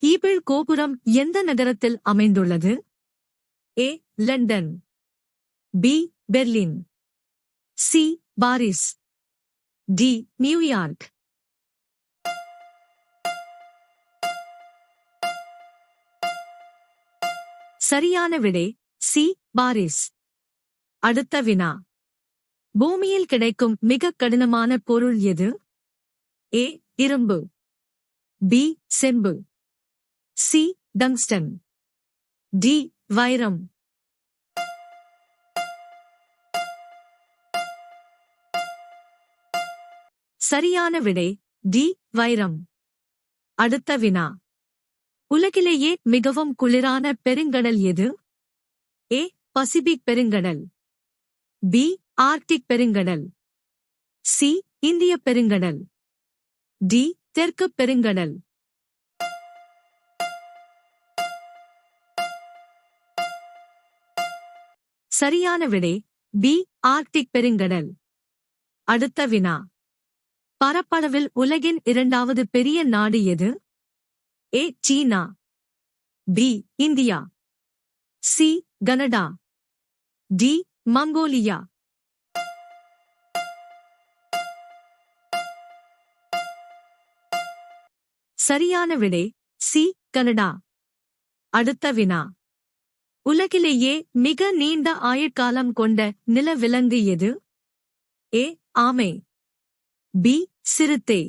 Eiffel கோபுரம் எந்த நகரத்தில் அமைந்துள்ளது? A. London, B. Berlin, C. Paris, D. New York. சரியான விடை சி. பாரிஸ். அடுத்த வினா. பூமியில் கிடைக்கும் மிக கடினமான பொருள் எது? ஏ. இரும்பு, பி. செம்பு, சி. Tungsten, D. வைரம். சரியான விடை டி. வைரம். அடுத்த வினா. உலகிலேயே மிகவும் குளிரான பெருங்கடல் எது? ஏ. பசிபிக் பெருங்கடல், பி. ஆர்க்டிக் பெருங்கடல், சி. இந்திய பெருங்கடல், டி. தெற்கு பெருங்கடல். சரியான விடை பி. ஆர்க்டிக் பெருங்கடல். அடுத்த வினா. பரப்பளவில் உலகின் இரண்டாவது பெரிய நாடு எது? A. China, B. India, C. Canada, D. Mongolia. சரியான விடை சி. கனடா. அடுத்த வினா. உலகிலேயே மிக நீண்ட ஆயுட்காலம் கொண்ட நிலவிலங்கு எது? ஏ. ஆமை, பி. சிறுத்தை,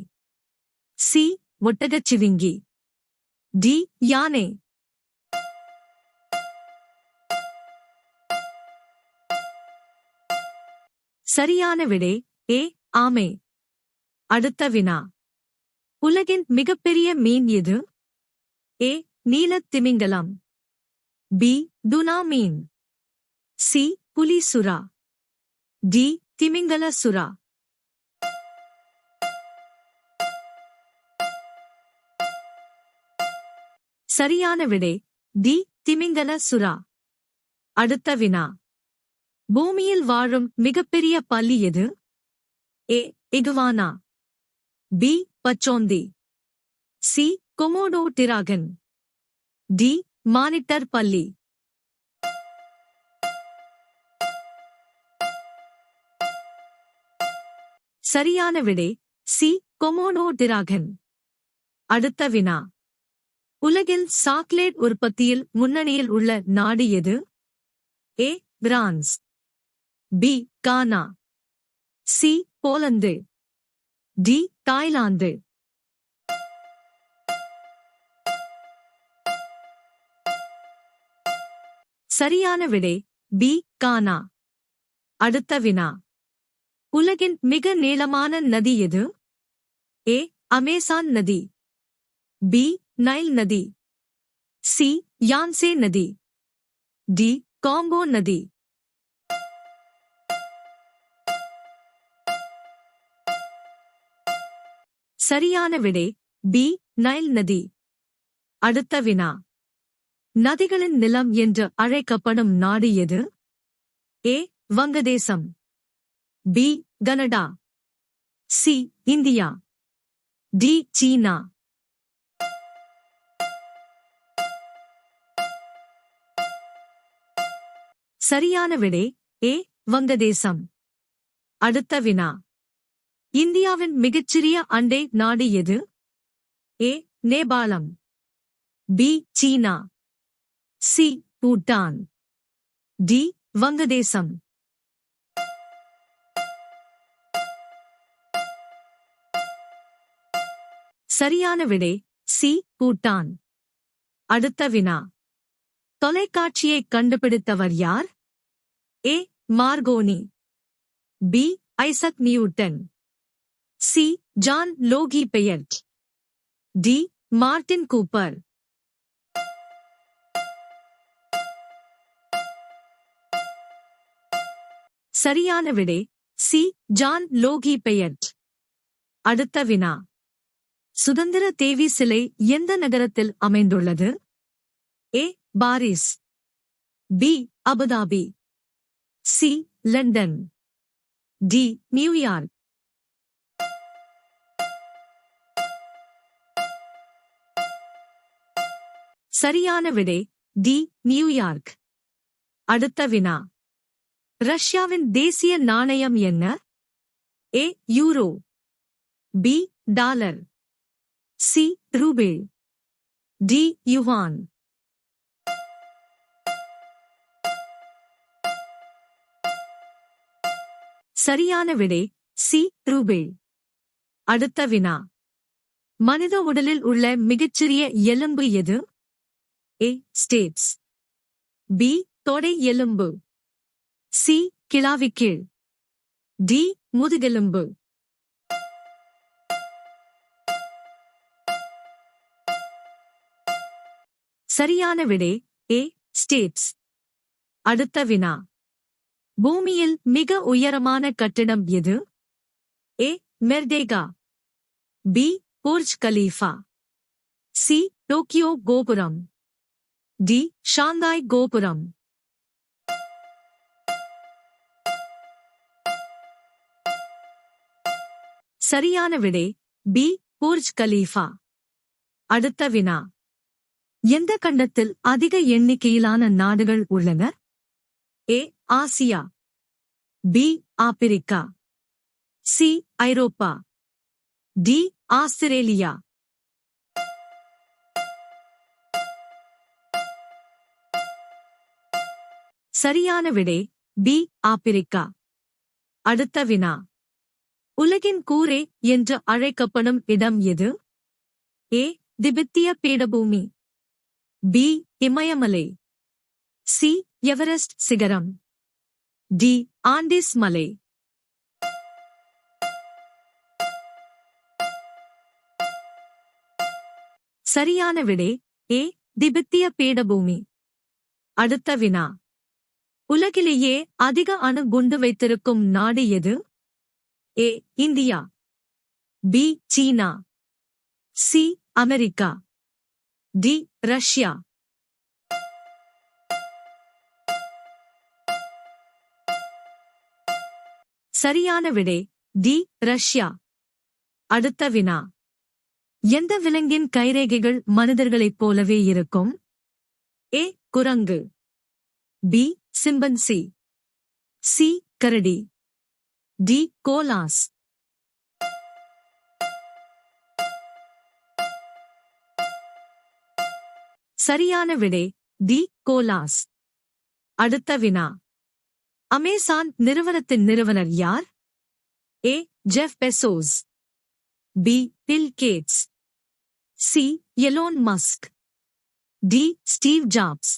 சி. ஒட்டகச்சிவிங்கி, டி. யானை. சரியான விடை ஏ. ஆமை. அடுத்த வினா. உலகின் மிகப்பெரிய மீன் எது? ஏ. நீலத் திமிங்கலம், பி. டுனா மீன், சி. புலி சுறா, டி. திமிங்கல சுறா. சரியான விடை டி. திமிங்கல சுறா. அடுத்த வினா. பூமியில் வாழும் மிகப்பெரிய பல்லி எது? ஏ. Iguana, B. பச்சோந்தி, C. Komodo dragon, D. Monitor பல்லி. சரியான விடை சி. Komodo dragon. அடுத்த வினா. உலகில் சாக்லேட் உற்பத்தியில் முன்னணியில் உள்ள நாடு எது? A. France, B. Ghana, C. Poland, D. Thailand. சரியான விடை பி. கானா. அடுத்த வினா. உலகின் மிக நீளமான நதி எது? ஏ. அமேசான் நதி, பி. நைல் நதி, சி. யான்சே நதி, டி. காங்கோ நதி. சரியான விடை பி. நைல் நதி. அடுத்த வினா. நதிகளின் நிலம் என்று அழைக்கப்படும் நாடு எது? ஏ. வங்கதேசம், B. Canada, C. India, D. China. சரியான விடை ஏ. வங்கதேசம். அடுத்த வினா. இந்தியாவின் மிகச்சிறிய அண்டை நாடு எது? ஏ. நேபாளம், பி. சீனா, சி. பூட்டான், டி. வங்கதேசம். சரியான விடை சி. பூட்டான். அடுத்த வினா. தொலைக்காட்சியை கண்டுபிடித்தவர் யார்? A. Marconi, B. Isaac Newton, C. John Logie Baird, D. Martin Cooper. சரியான விடை சி. John Logie பெயர்ட். அடுத்த வினா. சுதந்திர தேவி சிலை எந்த நகரத்தில் அமைந்துள்ளது? A. Paris, B. Abu Dhabi, C. London, D. New York. சரியான விடை டி நியூயார்க். அடுத்த வினா. ரஷ்யாவின் தேசிய நாணயம் என்ன? A euro, B dollar, C rouble, D yuan. சரியான விடை சி ரூபிள். அடுத்த வினா. மனித உடலில் உள்ள மிகச்சிறிய எலும்பு எது? ஏ ஸ்டேப்ஸ், பி தொடை எலும்பு, சி கிளாவிக்கீழ், டி முதுகெலும்பு. சரியான விடை ஏ ஸ்டேப்ஸ். அடுத்த வினா. பூமியில் மிக உயரமான கட்டிடம் எது? A Merdeka, B Burj Khalifa, C Tokyo கோபுரம், டி ஷாங்காய் கோபுரம். சரியான விடை பி புர்ஜ் கலீஃபா. அடுத்த வினா. எந்த கண்டத்தில் அதிக எண்ணிக்கையிலான நாடுகள் உள்ளன? ஏ ஆசியா, பி ஆப்பிரிக்கா, சி ஐரோப்பா, டி ஆஸ்திரேலியா. சரியான விடை பி ஆப்பிரிக்கா. அடுத்த வினா. உலகின் கூரை என்று அழைக்கப்படும் இடம் எது? ஏ திபெத்திய பீடபூமி, பி இமயமலை, சி எவரெஸ்ட் சிகரம், டி ஆண்டிஸ் மலை. சரியான விடை ஏ திபெத்திய பீடபூமி. அடுத்த வினா. உலகிலேயே அதிக அணு குண்டு வைத்திருக்கும் நாடு எது? ஏ இந்தியா, பி சீனா, சி அமெரிக்கா, டி ரஷ்யா. சரியான விடை டி ரஷ்யா. அடுத்த வினா. எந்த விலங்கின் கைரேகைகள் மனிதர்களைப் போலவே இருக்கும்? ஏ குரங்கு, பி சிம்பன்சி, சி கரடி, டி கோலாஸ். சரியான விடை டி கோலாஸ். அடுத்த வினா. அமேசான் நிறுவனத்தின் நிறுவனர் யார்? A Jeff Bezos, B Bill Gates, C Elon Musk, D Steve Jobs.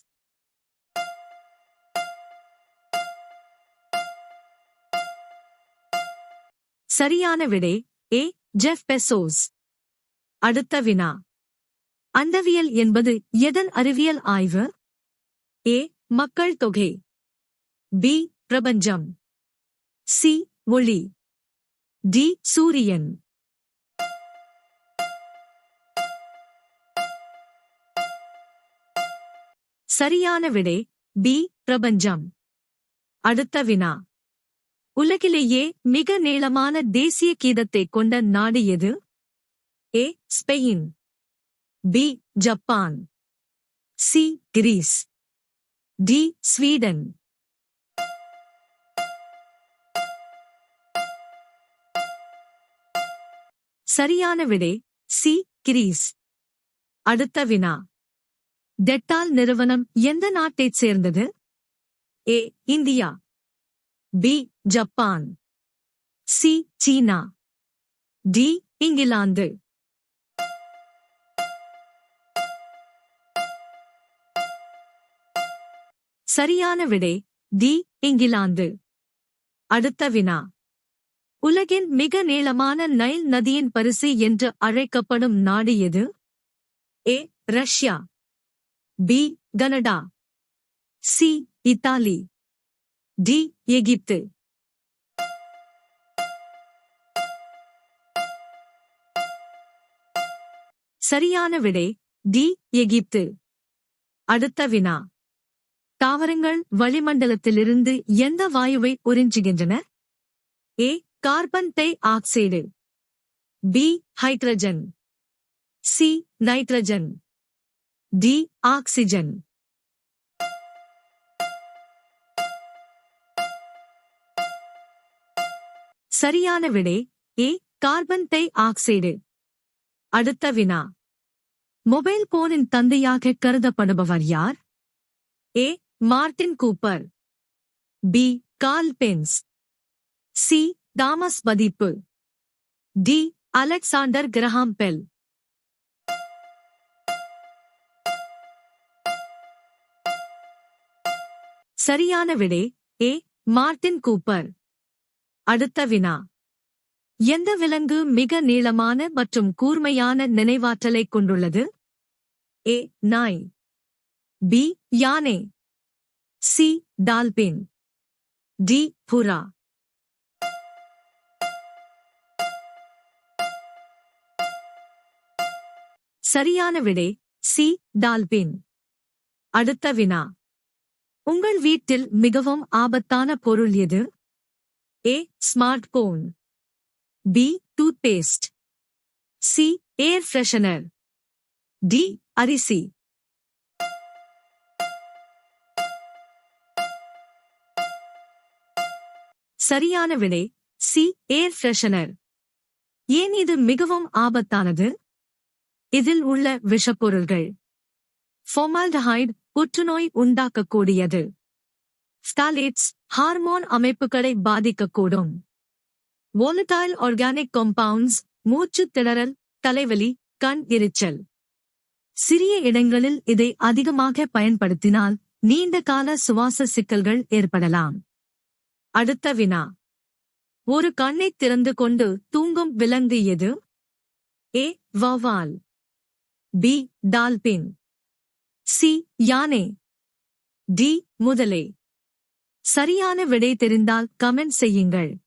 சரியான விடை ஏ ஜெஃப் பெசோஸ். அடுத்த வினா. அண்டவியல் என்பது எதன் அறிவியல் ஆய்வு? ஏ மக்கள் தொகை, பி பிரபஞ்சம், சி ஒளி, டி சூரியன். சரியான விடை பி பிரபஞ்சம். அடுத்த வினா. உலகிலேயே மிக நீளமான தேசிய கீதத்தை கொண்ட நாடு எது? A Spain, B Japan, C Greece, D Sweden. சரியான விடை சி கிரீஸ். அடுத்த வினா. டெட்டால் நிறுவனம் எந்த நாட்டைச் சேர்ந்தது? A India, B Japan, C சீனா, டி இங்கிலாந்து. சரியான விடை டி இங்கிலாந்து. அடுத்த வினா. உலகின் மிக நீளமான நைல் நதியின் பரிசு என்று அழைக்கப்படும் நாடு எது? A Russia, B Canada, C Italy, D Egypt. சரியான விடை டி எகிப்து. அடுத்த வினா. தாவரங்கள் வளிமண்டலத்திலிருந்து எந்த வாயுவை உறிஞ்சுகின்றன? A carbon dioxide, B hydrogen, C nitrogen, D oxygen. சரியான விடை ஏ கார்பன் டை ஆக்சைடு. அடுத்த வினா. மொபைல் போனின் தந்தையாக கருதப்படுபவர் யார்? A Martin Cooper, B Karl Benz, C Thomas பதிப்பு, டி அலெக்சாண்டர் கிரஹாம் பெல். சரியான விடை ஏ மார்ட்டின் கூப்பர். அடுத்த வினா. எந்த விலங்கு மிக நீளமான மற்றும் கூர்மையான நினைவாற்றலை கொண்டுள்ளது? ஏ நாய், பி யானை, சி டால்பின், டி புறா. சரியான விடை சி டால்பின். அடுத்த வினா. உங்கள் வீட்டில் மிகவும் ஆபத்தான பொருள் எது? A smart phone, B toothpaste, C air freshener, D அரிசி. சரியான விடை சி ஏர் ஃப்ரெஷனர். ஏன் இது மிகவும் ஆபத்தானது? இதில் உள்ள விஷப்பொருள்கள் ஃபார்மால்டிஹைடு புற்றுநோய் உண்டாக்கக்கூடியது. ஸ்டாலேட்ஸ் ஹார்மோன் அமைப்புகளை பாதிக்கக்கூடும். volatile organic compounds மூச்சுத் திணறல், தலைவலி, கண் எரிச்சல். சிறிய இடங்களில் இதை அதிகமாக பயன்படுத்தினால் நீண்ட கால சுவாச சிக்கல்கள் ஏற்படலாம். அடுத்த வினா. ஒரு கண்ணைத் திறந்து கொண்டு தூங்கும் விலங்கு எது? ஏ வௌவால், பி டால்பின், சி யானை, டி முதலை. சரியான விடை தெரிந்தால் கமெண்ட் செய்யுங்கள்.